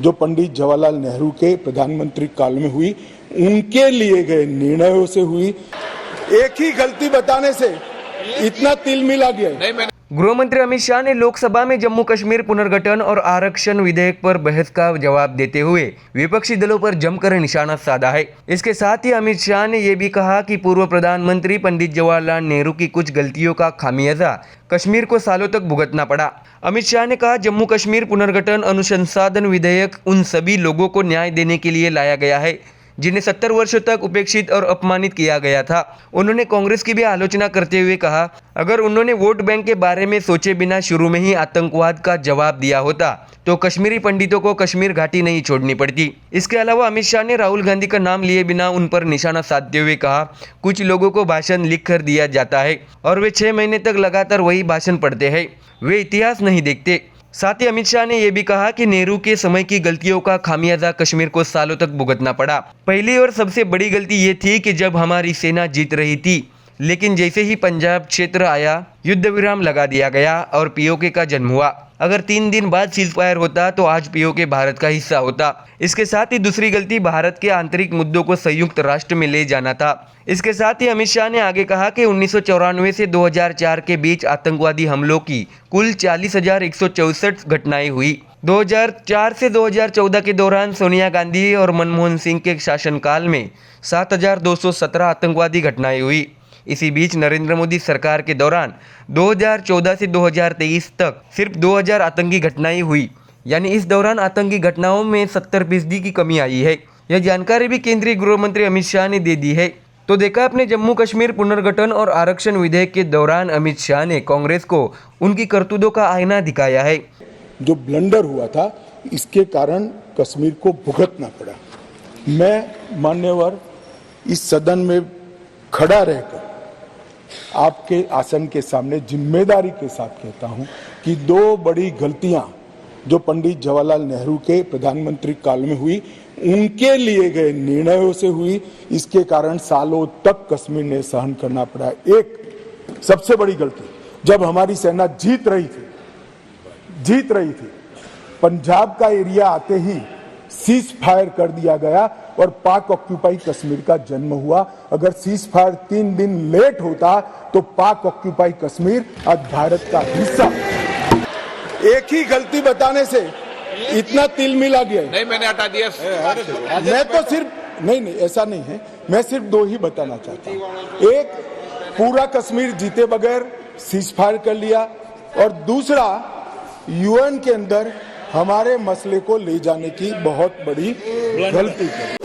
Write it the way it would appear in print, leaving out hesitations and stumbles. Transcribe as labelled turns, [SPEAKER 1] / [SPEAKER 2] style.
[SPEAKER 1] जो पंडित जवाहरलाल नेहरू के प्रधानमंत्री काल में हुई, उनके लिए गए निर्णयों से हुई। एक ही गलती बताने से इतना तिलमिल आ गया।
[SPEAKER 2] गृह मंत्री अमित शाह ने लोकसभा में जम्मू कश्मीर पुनर्गठन और आरक्षण विधेयक पर बहस का जवाब देते हुए विपक्षी दलों पर जमकर निशाना साधा है। इसके साथ ही अमित शाह ने यह भी कहा कि पूर्व प्रधानमंत्री पंडित जवाहरलाल नेहरू की कुछ गलतियों का खामियाजा कश्मीर को सालों तक भुगतना पड़ा। अमित शाह ने कहा, जम्मू कश्मीर पुनर्गठन अनुसंधान विधेयक उन सभी लोगों को न्याय देने के लिए लाया गया है जिन्हें 70 वर्षों तक उपेक्षित और अपमानित किया गया था। उन्होंने कांग्रेस की भी आलोचना करते हुए कहा, अगर उन्होंने वोट बैंक के बारे में सोचे बिना शुरू में ही आतंकवाद का जवाब दिया होता तो कश्मीरी पंडितों को कश्मीर घाटी नहीं छोड़नी पड़ती। इसके अलावा अमित शाह ने राहुल गांधी का नाम लिए बिना उन पर निशाना साधते हुए कहा, कुछ लोगों को भाषण लिख कर दिया जाता है और वे 6 महीने तक लगातार वही भाषण पढ़ते हैं, वे इतिहास नहीं देखते। साथ ही अमित शाह ने यह भी कहा कि नेहरू के समय की गलतियों का खामियाजा कश्मीर को सालों तक भुगतना पड़ा। पहली और सबसे बड़ी गलती ये थी कि जब हमारी सेना जीत रही थी, लेकिन जैसे ही पंजाब क्षेत्र आया, युद्ध विराम लगा दिया गया और पीओके का जन्म हुआ। अगर 3 दिन बाद सीजफायर होता तो आज पीओके भारत का हिस्सा होता। इसके साथ ही दूसरी गलती भारत के आंतरिक मुद्दों को संयुक्त राष्ट्र में ले जाना था। इसके साथ ही अमित शाह ने आगे कहा कि 1994 से 2004 के बीच आतंकवादी हमलों की कुल 40,164 घटनाएं हुई। 2004 से 2014 के दौरान सोनिया गांधी और मनमोहन सिंह के शासनकाल में 7,217 आतंकवादी घटनाएं हुई। इसी बीच नरेंद्र मोदी सरकार के दौरान 2014 से 2023 तक सिर्फ 2000 आतंकी घटनाएं हुई, यानी इस दौरान आतंकी घटनाओं में 70% की कमी आई है। यह जानकारी भी केंद्रीय गृह मंत्री अमित शाह ने दे दी है। तो देखा अपने जम्मू कश्मीर पुनर्गठन और आरक्षण विधेयक के दौरान अमित शाह ने कांग्रेस को उनकी करतूतों का आईना दिखाया है।
[SPEAKER 1] जो ब्लंडर हुआ था, इसके कारण कश्मीर को भुगतना पड़ा। मैं मान्यवर इस सदन में खड़ा रहकर आपके आसन के सामने जिम्मेदारी के साथ कहता हूं कि 2 बड़ी गलतियां जो पंडित जवाहरलाल नेहरू के प्रधानमंत्री काल में हुई, उनके लिए गए निर्णयों से हुई। इसके कारण सालों तक कश्मीर ने सहन करना पड़ा। एक सबसे बड़ी गलती, जब हमारी सेना जीत रही थी, पंजाब का एरिया आते ही सीज फायर कर दिया गया और पाक ऑक्यूपाई कश्मीर का जन्म हुआ। अगर सीज फायर 3 दिन लेट होता तो पाक ऑक्यूपाई कश्मीर आज भारत का हिस्सा। एक ही गलती बताने से इतना तिलमिल आ गया।
[SPEAKER 3] नहीं, मैंने हटा दिया।
[SPEAKER 1] मैं तो सिर्फ नहीं, ऐसा नहीं है। मैं सिर्फ 2 ही बताना चाहता हूं। एक, पूरा कश्मीर जीते बगैर सीज फायर कर लिया, और दूसरा, यूएन के अंदर हमारे मसले को ले जाने की बहुत बड़ी गलती की।